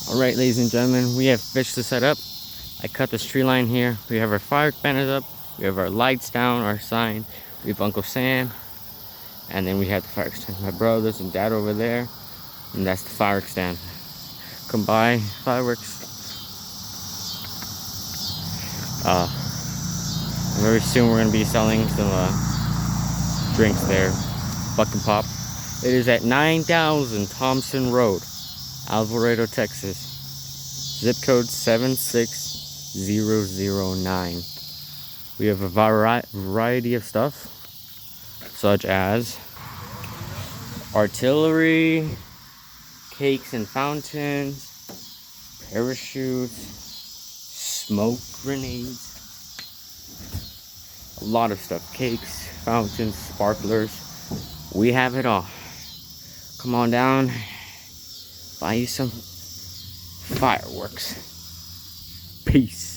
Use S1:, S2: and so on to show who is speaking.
S1: Alright, ladies and gentlemen, we have fish to set up. I cut this tree line here. We have our fire banners up. We have our lights down, our sign. We have Uncle Sam. And then we have the fire stand. My brothers and dad over there. And that's the fire stand. Come by, fireworks. Very soon we're going to be selling some drinks there. Buck and Pop. It is at 9000 Thompson Road, Alverado, Texas. Zip code 76009. We have a variety of stuff, such as artillery, cakes and fountains, parachutes, smoke grenades, a lot of stuff. Cakes, fountains, sparklers. We have it all. Come on down, buy you some fireworks. Peace.